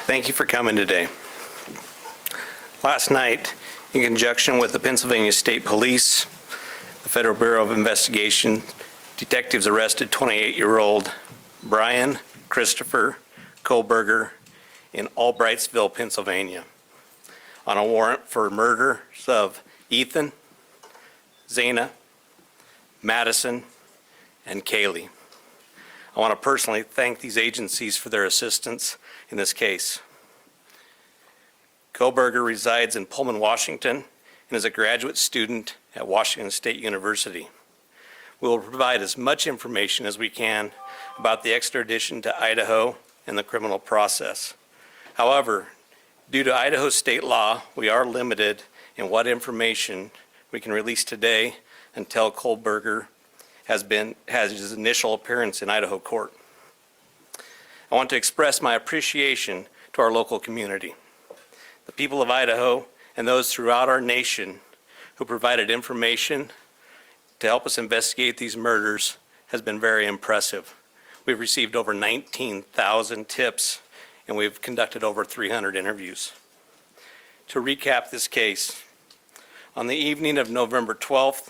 Thank you for coming today. Last night, in conjunction with the Pennsylvania State Police, the Federal Bureau of Investigation, detectives arrested 28-year-old Brian Christopher Kohlberger in Albrightsville, Pennsylvania, on a warrant for murders of Ethan, Zana, Madison, and Kaylee. I want to personally thank these agencies for their assistance in this case. Kohlberger resides in Pullman, Washington, and is a graduate student at Washington State University. We will provide as much information as we can about the extradition to Idaho and the criminal process. However, due to Idaho state law, we are limited in what information we can release today until Kohlberger has his initial appearance in Idaho court. I want to express my appreciation to our local community, the people of Idaho, and those throughout our nation who provided information to help us investigate these murders has been very impressive. We've received over 19,000 tips, and we've conducted over 300 interviews. To recap this case, on the evening of November 12th,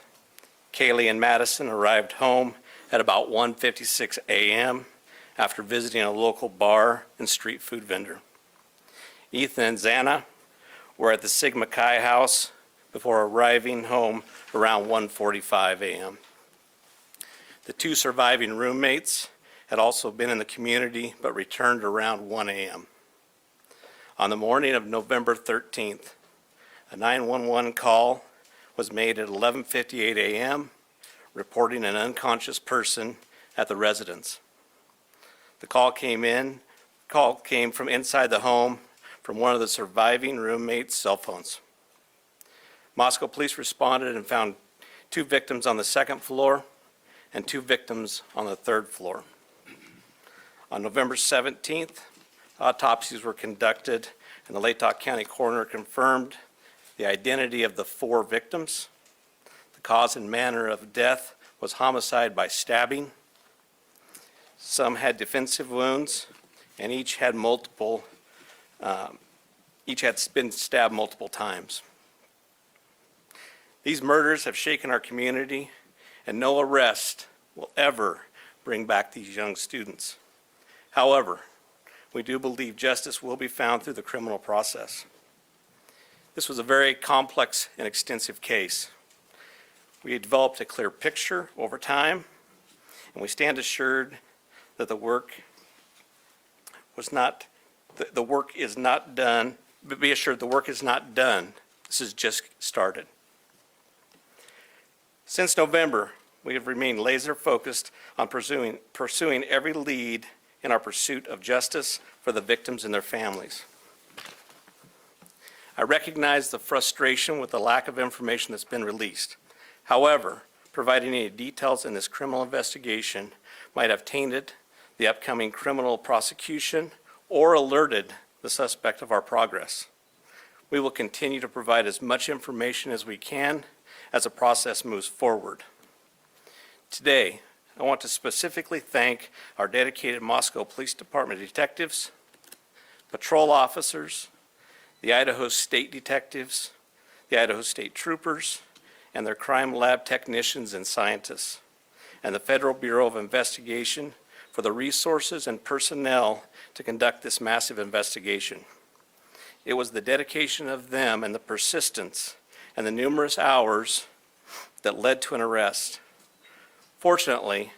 Kaylee and Madison arrived home at about 1:56 a.m. after visiting a local bar and street food vendor. Ethan and Zana were at the Sigma Chi house before arriving home around 1:45 a.m. The two surviving roommates had also been in the community but returned around 1 a.m. On the morning of November 13th, a 911 call was made at 11:58 a.m. reporting an unconscious person at the residence. The call came from inside the home from one of the surviving roommates' cell phones. Moscow police responded and found 2 victims on the 2nd floor and 2 victims on the 3rd floor. On November 17th, autopsies were conducted and the Latah County coroner confirmed the identity of the 4 victims. The cause and manner of death was homicide by stabbing. Some had defensive wounds, and each had been stabbed multiple times. These murders have shaken our community, and no arrest will ever bring back these young students. However, we do believe justice will be found through the criminal process. This was a very complex and extensive case. We had developed a clear picture over time, and we stand assured that the work is not done. But be assured the work is not done. This has just started. Since November, we have remained laser focused on pursuing every lead in our pursuit of justice for the victims and their families. I recognize the frustration with the lack of information that's been released. However, providing any details in this criminal investigation might have tainted the upcoming criminal prosecution or alerted the suspect of our progress. We will continue to provide as much information as we can as the process moves forward. Today, I want to specifically thank our dedicated Moscow Police Department detectives, patrol officers, the Idaho State detectives, the Idaho State troopers, and their crime lab technicians and scientists, and the Federal Bureau of Investigation for the resources and personnel to conduct this massive investigation. It was the dedication of them and the persistence and the numerous hours that led to an arrest. Fortunately,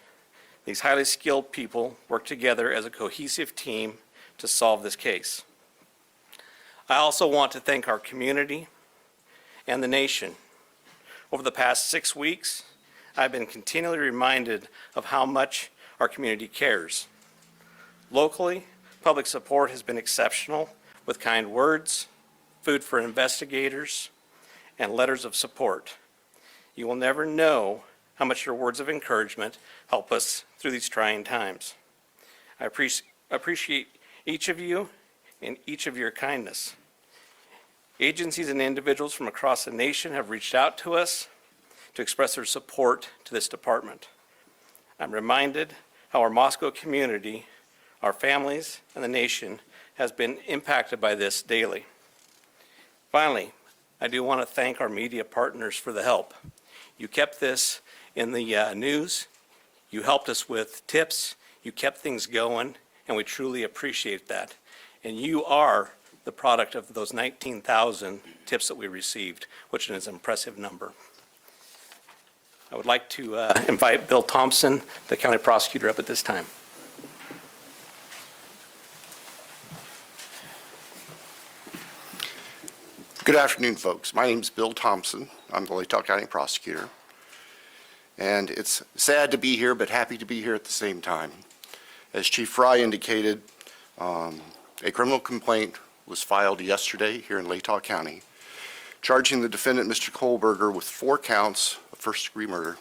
these highly skilled people worked together as a cohesive team to solve this case. I also want to thank our community and the nation. Over the past 6 weeks, I've been continually reminded of how much our community cares. Locally, public support has been exceptional with kind words, food for investigators, and letters of support. You will never know how much your words of encouragement help us through these trying times. I appreciate each of you and each of your kindness. Agencies and individuals from across the nation have reached out to us to express their support to this department. I'm reminded how our Moscow community Our families and the nation has been impacted by this daily. Finally, I do want to thank our media partners for the help. You kept this in the news, you helped us with tips, you kept things going, and we truly appreciate that. And you are the product of those 19,000 tips that we received, which is an impressive number. I would like to invite Bill Thompson, the county prosecutor, up at this time. Good afternoon, folks. My name is Bill Thompson. I'm the Latah County prosecutor. And it's sad to be here, but happy to be here at the same time. As Chief Fry indicated, a criminal complaint was filed yesterday here in Latah County, charging the defendant, Mr. Kohlberger, with 4 counts of first-degree murder,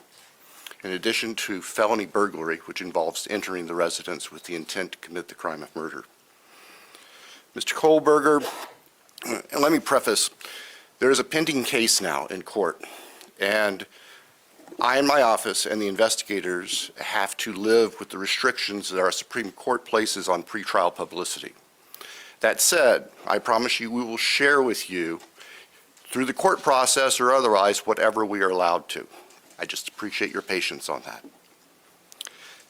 in addition to felony burglary, which involves entering the residence with the intent to commit the crime of murder. Mr. Kohlberger, and let me preface, there is a pending case now in court, and I and my office and the investigators have to live with the restrictions that our Supreme Court places on pretrial publicity. That said, I promise you we will share with you, through the court process or otherwise, whatever we are allowed to. I just appreciate your patience on that.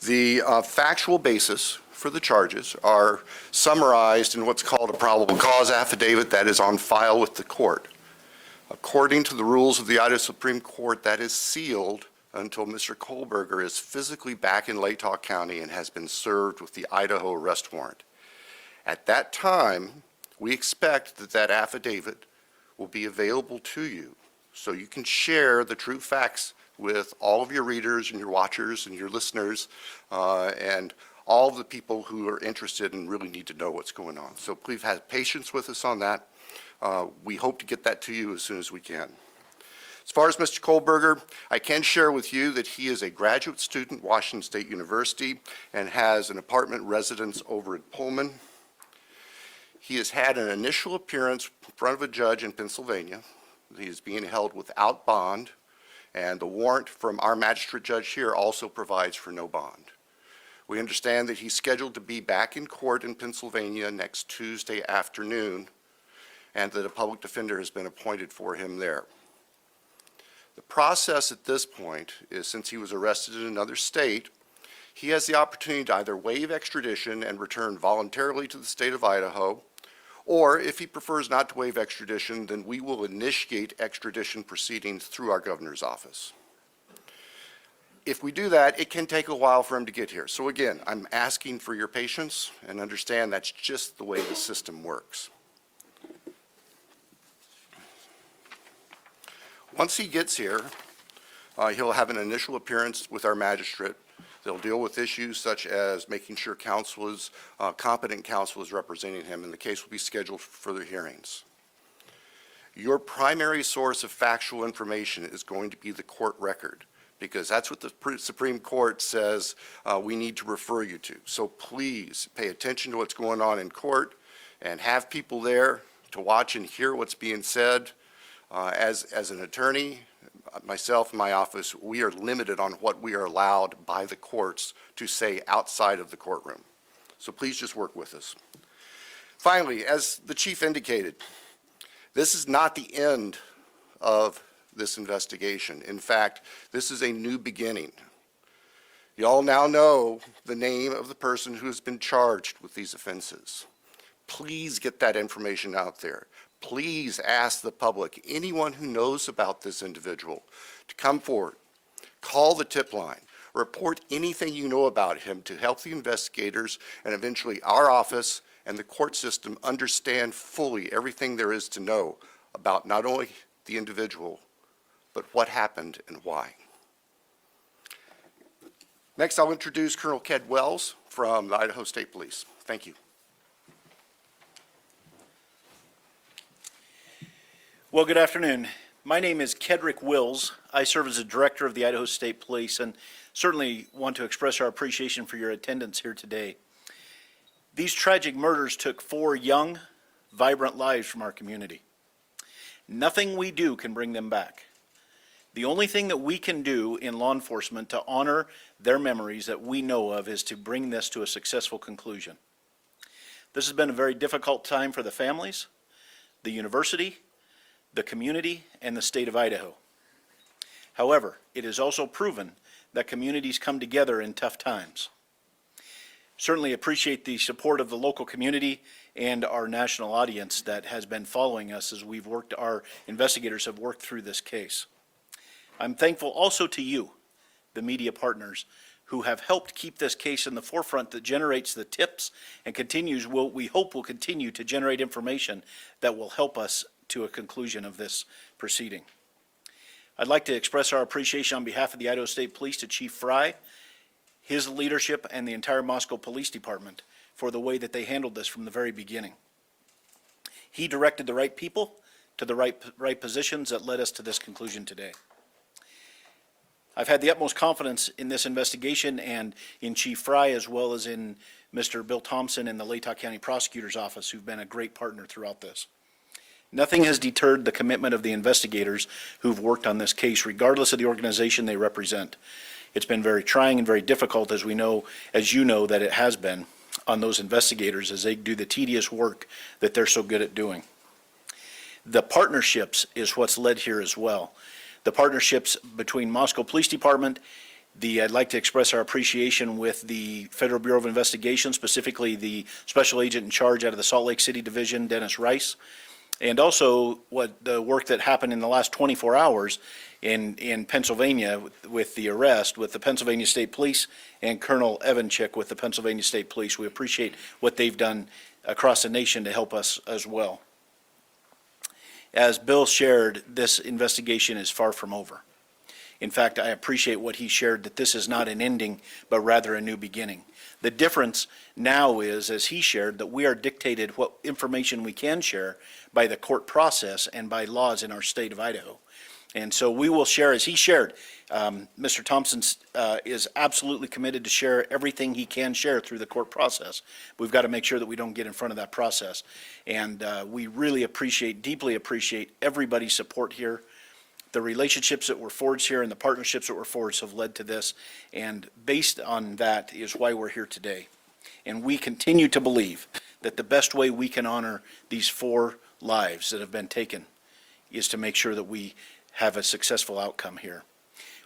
The factual basis for the charges are summarized in what's called a probable cause affidavit that is on file with the court. According to the rules of the Idaho Supreme Court, that is sealed until Mr. Kohlberger is physically back in Latah County and has been served with the Idaho arrest warrant. At that time, we expect that that affidavit will be available to you so you can share the true facts with all of your readers and your watchers and your listeners and all of the people who are interested and really need to know what's going on. So please have patience with us on that. We hope to get that to you as soon as we can. As far as Mr. Kohlberger, I can share with you that he is a graduate student at Washington State University and has an apartment residence over at Pullman. He has had an initial appearance in front of a judge in Pennsylvania. He is being held without bond, and the warrant from our magistrate judge here also provides for no bond. We understand that he's scheduled to be back in court in Pennsylvania next Tuesday afternoon, and that a public defender has been appointed for him there. The process at this point is, since he was arrested in another state, he has the opportunity to either waive extradition and return voluntarily to the state of Idaho, or if he prefers not to waive extradition, then we will initiate extradition proceedings through our governor's office. If we do that, it can take a while for him to get here. So again, I'm asking for your patience and understand that's just the way the system works. Once he gets here, he'll have an initial appearance with our magistrate. They'll deal with issues such as making sure competent counsel is representing him, and the case will be scheduled for further hearings. Your primary source of factual information is going to be the court record, because that's what the Supreme Court says we need to refer you to. So please pay attention to what's going on in court and have people there to watch and hear what's being said. As an attorney, myself and my office, we are limited on what we are allowed by the courts to say outside of the courtroom. So please just work with us. Finally, as the chief indicated, this is not the end of this investigation. In fact, this is a new beginning. You all now know the name of the person who has been charged with these offenses. Please get that information out there. Please ask the public, anyone who knows about this individual, to come forward, call the tip line, report anything you know about him to help the investigators and eventually our office and the court system understand fully everything there is to know about not only the individual, but what happened and why. Next, I'll introduce Colonel Ked Wells from the Idaho State Police. Thank you. Well, good afternoon. My name is Kedrick Wills. I serve as a director of the Idaho State Police and certainly want to express our appreciation for your attendance here today. These tragic murders took 4 young, vibrant lives from our community. Nothing we do can bring them back. The only thing that we can do in law enforcement to honor their memories that we know of is to bring this to a successful conclusion. This has been a very difficult time for the families, the university, the community, and the state of Idaho. However, it is also proven that communities come together in tough times. Certainly appreciate the support of the local community and our national audience that has been following us as our investigators have worked through this case. I'm thankful also to you, the media partners, who have helped keep this case in the forefront that generates the tips and we hope will continue to generate information that will help us to a conclusion of this proceeding. I'd like to express our appreciation on behalf of the Idaho State Police to Chief Fry, his leadership, and the entire Moscow Police Department for the way that they handled this from the very beginning. He directed the right people to the right positions that led us to this conclusion today. I've had the utmost confidence in this investigation and in Chief Fry, as well as in Mr. Bill Thompson and the Latah County Prosecutor's Office, who've been a great partner throughout this. Nothing has deterred the commitment of the investigators who've worked on this case, regardless of the organization they represent. It's been very trying and very difficult, as you know, that it has been on those investigators as they do the tedious work that they're so good at doing. The partnerships is what's led here as well. The partnerships between Moscow Police Department, I'd like to express our appreciation with the Federal Bureau of Investigation, specifically the Special Agent in charge out of the Salt Lake City Division, Dennis Rice, and also the work that happened in the last 24 hours in Pennsylvania with the arrest with the Pennsylvania State Police and Colonel Evanchik with the Pennsylvania State Police. We appreciate what they've done across the nation to help us as well. As Bill shared, this investigation is far from over. In fact, I appreciate what he shared, that this is not an ending, but rather a new beginning. The difference now is, as he shared, that we are dictated what information we can share by the court process and by laws in our state of Idaho. And so we will share, as he shared, Mr. Thompson is absolutely committed to share everything he can share through the court process. We've got to make sure that we don't get in front of that process. And we really deeply appreciate everybody's support here. The relationships that were forged here and the partnerships that were forged have led to this. And based on that is why we're here today. And we continue to believe that the best way we can honor these 4 lives that have been taken is to make sure that we have a successful outcome here.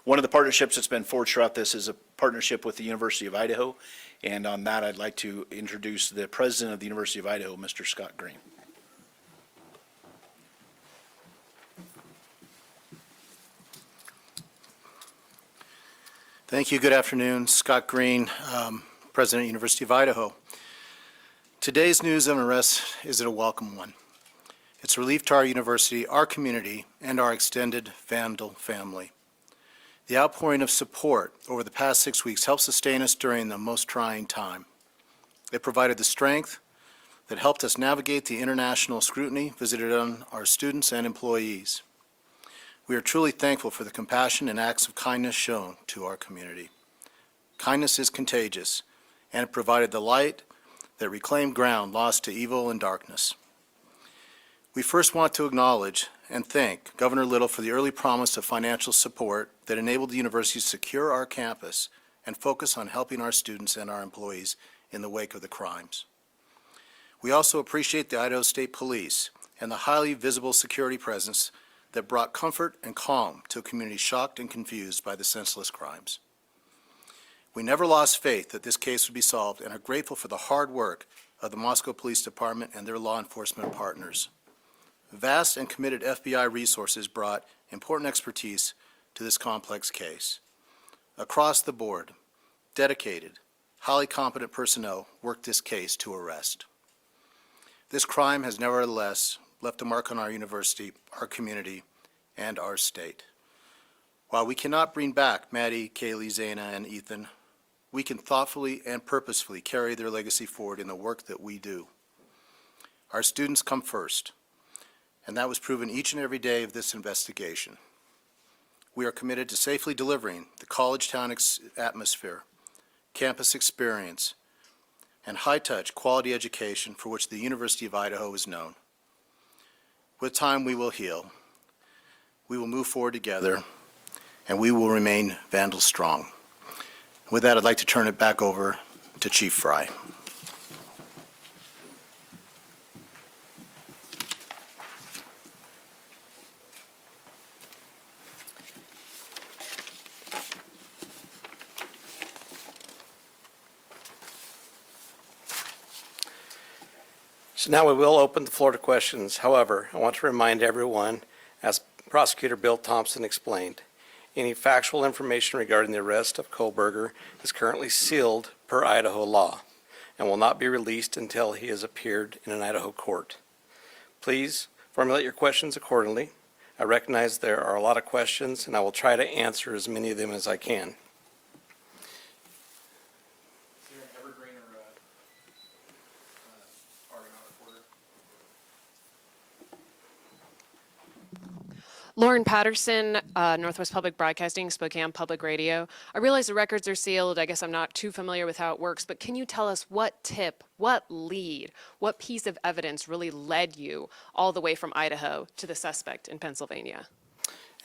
One of the partnerships that's been forged throughout this is a partnership with the University of Idaho, and on that I'd like to introduce the president of the University of Idaho, Mr. Scott Green. Thank you. Good afternoon. Scott Green, President of the University of Idaho. Today's news of arrest is a welcome one. It's relief to our university, our community, and our extended Vandal family. The outpouring of support over the past 6 weeks helped sustain us during the most trying time. It provided the strength that helped us navigate the international scrutiny visited on our students and employees. We are truly thankful for the compassion and acts of kindness shown to our community. Kindness is contagious, and it provided the light that reclaimed ground lost to evil and darkness. We first want to acknowledge and thank Governor Little for the early promise of financial support that enabled the university to secure our campus and focus on helping our students and our employees in the wake of the crimes. We also appreciate the Idaho State Police and the highly visible security presence that brought comfort and calm to a community shocked and confused by the senseless crimes. We never lost faith that this case would be solved and are grateful for the hard work of the Moscow Police Department and their law enforcement partners. Vast and committed FBI resources brought important expertise to this complex case. Across the board, dedicated, highly competent personnel worked this case to arrest. This crime has nevertheless left a mark on our university, our community, and our state. While we cannot bring back Maddie, Kaylee, Zaina, and Ethan, we can thoughtfully and purposefully carry their legacy forward in the work that we do. Our students come first, and that was proven each and every day of this investigation. We are committed to safely delivering the college town atmosphere, campus experience, and high-touch quality education for which the University of Idaho is known. With time, we will heal. We will move forward together, and we will remain Vandal strong. With that, I'd like to turn it back over to Chief Fry. So now we will open the floor to questions. However, I want to remind everyone, as Prosecutor Bill Thompson explained, any factual information regarding the arrest of Kohlberger is currently sealed per Idaho law and will not be released until he has appeared in an Idaho court. Please formulate your questions accordingly. I recognize there are a lot of questions, and I will try to answer as many of them as I can. Lauren Patterson, Northwest Public Broadcasting, Spokane Public Radio. I realize the records are sealed. I guess I'm not too familiar with how it works, but can you tell us what tip, what lead, what piece of evidence really led you all the way from Idaho to the suspect in Pennsylvania?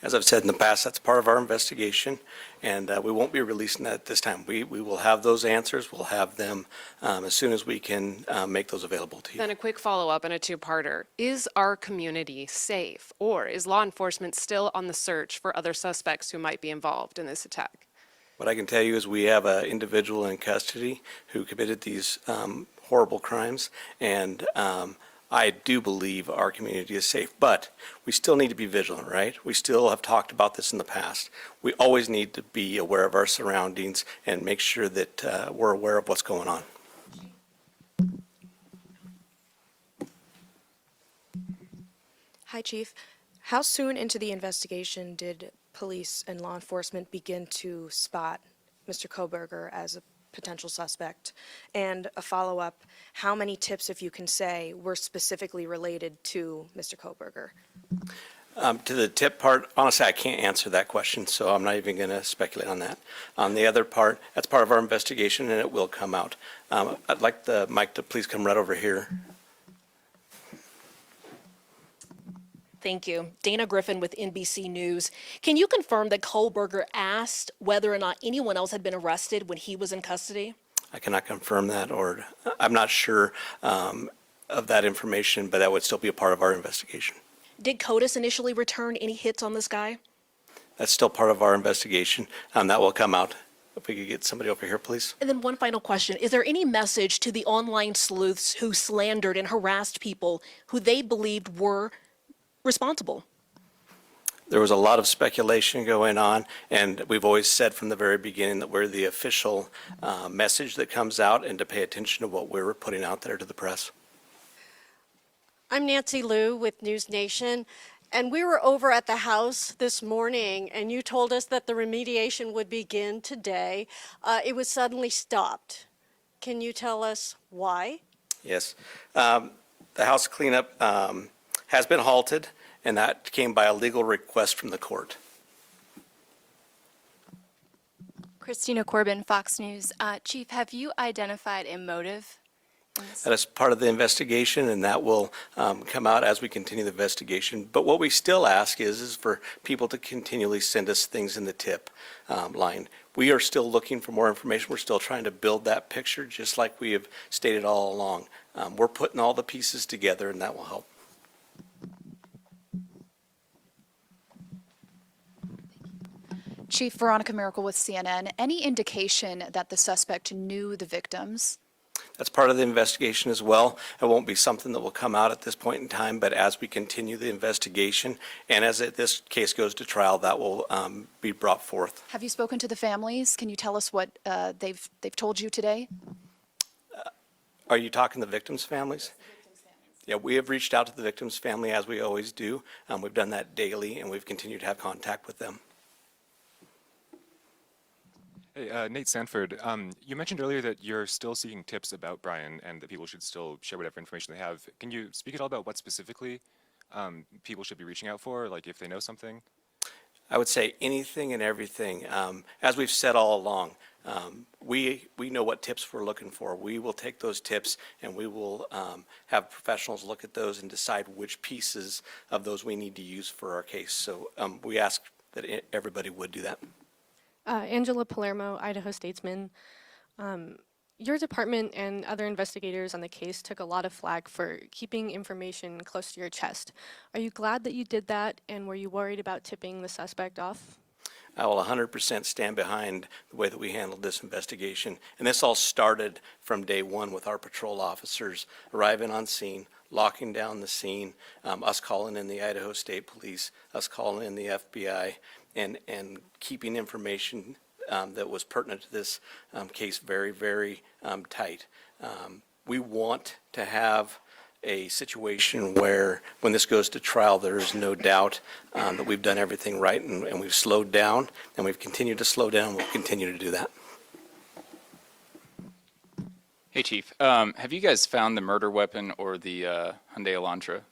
As I've said in the past, that's part of our investigation, and we won't be releasing that at this time. We will have those answers. We'll have them as soon as we can make those available to you. Then a quick follow-up and a two-parter. Is our community safe, or is law enforcement still on the search for other suspects who might be involved in this attack? What I can tell you is we have an individual in custody who committed these horrible crimes, and I do believe our community is safe, but we still need to be vigilant, right? We still have talked about this in the past. We always need to be aware of our surroundings and make sure that we're aware of what's going on. Hi, Chief. How soon into the investigation did police and law enforcement begin to spot Mr. Kohlberger as a potential suspect? And a follow-up, how many tips, if you can say, were specifically related to Mr. Kohlberger? To the tip part, honestly, I can't answer that question, so I'm not even going to speculate on that. On the other part, that's part of our investigation, and it will come out. I'd like the mic to please come right over here. Thank you. Dana Griffin with NBC News. Can you confirm that Kohlberger asked whether or not anyone else had been arrested when he was in custody? I cannot confirm that, or I'm not sure of that information, but that would still be a part of our investigation. Did CODIS initially return any hits on this guy? That's still part of our investigation. That will come out. If we could get somebody over here, please. And then one final question. Is there any message to the online sleuths who slandered and harassed people who they believed were responsible? There was a lot of speculation going on, and we've always said from the very beginning that we're the official message that comes out, and to pay attention to what we're putting out there to the press. I'm Nancy Liu with News Nation, and we were over at the house this morning, and you told us that the remediation would begin today. It was suddenly stopped. Can you tell us why? Yes. The house cleanup has been halted, and that came by a legal request from the court. Christina Corbin, Fox News. Chief, have you identified a motive in this? That is part of the investigation, and that will come out as we continue the investigation. But what we still ask is for people to continually send us things in the tip line. We are still looking for more information. We're still trying to build that picture, just like we have stated all along. We're putting all the pieces together, and that will help. Chief Veronica Miracle with CNN. Any indication that the suspect knew the victims? That's part of the investigation as well. It won't be something that will come out at this point in time, but as we continue the investigation and as this case goes to trial, that will be brought forth. Have you spoken to the families? Can you tell us what they've told you today? Are you talking the victims' families? Yeah, we have reached out to the victims' family as we always do. We've done that daily, and we've continued to have contact with them. Hey, Nate Sanford, you mentioned earlier that you're still seeking tips about Brian and that people should still share whatever information they have. Can you speak at all about what specifically people should be reaching out for, like if they know something? I would say anything and everything. As we've said all along, we know what tips we're looking for. We will take those tips and we will have professionals look at those and decide which pieces of those we need to use for our case. So we ask that everybody would do that. Angela Palermo, Idaho Statesman. Your department and other investigators on the case took a lot of flack for keeping information close to your chest. Are you glad that you did that, and were you worried about tipping the suspect off? I will 100% stand behind the way that we handled this investigation. And this all started from day one with our patrol officers arriving on scene, locking down the scene, us calling in the Idaho State Police, us calling in the FBI, and keeping information that was pertinent to this case very, very tight. We want to have a situation where, when this goes to trial, there is no doubt that we've done everything right, and we've slowed down, and we've continued to slow down. We'll continue to do that. Hey, Chief. Have you guys found the murder weapon or the Hyundai Elantra?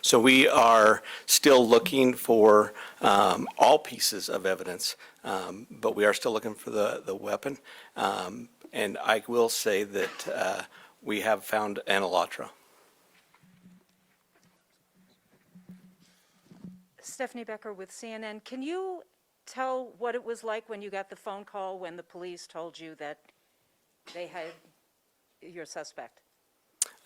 So we are still looking for all pieces of evidence, but we are still looking for the weapon. And I will say that we have found an Elantra. Stephanie Becker with CNN. Can you tell what it was like when you got the phone call when the police told you that they had your suspect?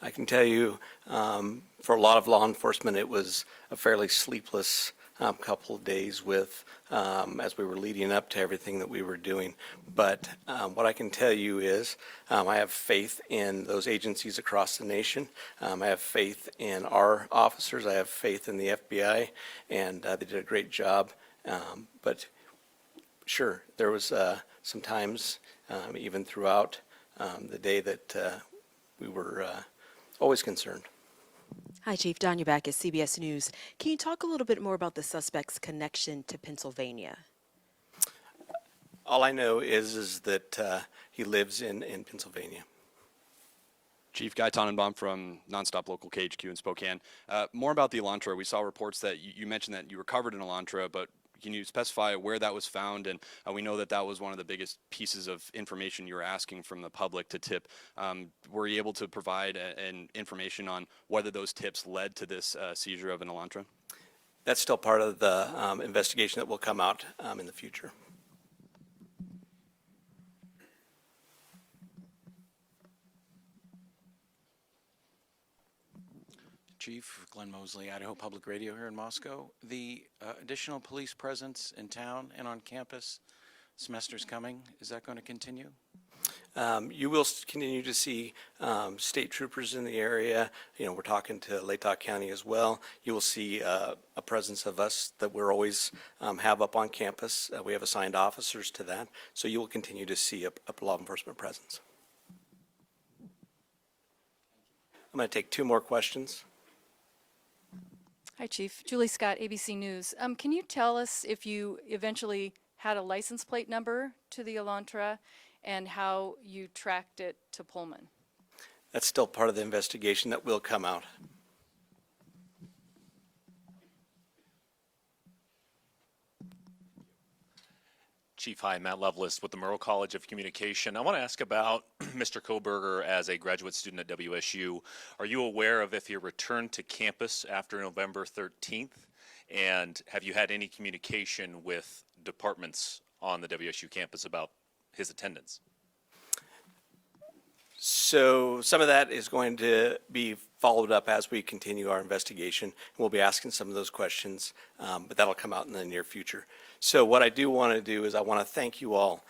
I can tell you, for a lot of law enforcement, it was a fairly sleepless couple of days with, as we were leading up to everything that we were doing. But what I can tell you is I have faith in those agencies across the nation. I have faith in our officers. I have faith in the FBI, and they did a great job. But sure, there was some times, even throughout the day, that we were always concerned. Hi, Chief. Don Back at CBS News. Can you talk a little bit more about the suspect's connection to Pennsylvania? All I know is that he lives in Pennsylvania. Chief Guy Tannenbaum from Nonstop Local KHQ in Spokane. More about the Elantra. We saw reports that you mentioned that you recovered an Elantra, but can you specify where that was found? And we know that that was one of the biggest pieces of information you were asking from the public to tip. Were you able to provide an information on whether those tips led to this seizure of an Elantra? That's still part of the investigation that will come out in the future. Chief Glenn Mosley, Idaho Public Radio here in Moscow. The additional police presence in town and on campus, semester's coming, is that going to continue? You will continue to see state troopers in the area. You know, we're talking to Latah County as well. You will see a presence of us that we're always have up on campus. We have assigned officers to that. So you will continue to see a law enforcement presence. I'm going to take two more questions. Hi, Chief. Julie Scott, ABC News. Can you tell us if you eventually had a license plate number to the Elantra and how you tracked it to Pullman? That's still part of the investigation that will come out. Chief, hi, Matt Lovelace with the Murrow College of Communication. I want to ask about Mr. Koberger as a graduate student at WSU. Are you aware of if he returned to campus after November 13th? And have you had any communication with departments on the WSU campus about his attendance? So some of that is going to be followed up as we continue our investigation. We'll be asking some of those questions, but that'll come out in the near future. So what I do want to do is I want to thank you all.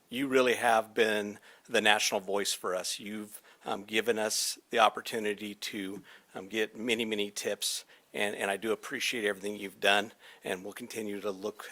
You really have been the national voice for us. You've given us the opportunity to get many, many tips, and I do appreciate everything you've done, and we'll continue to look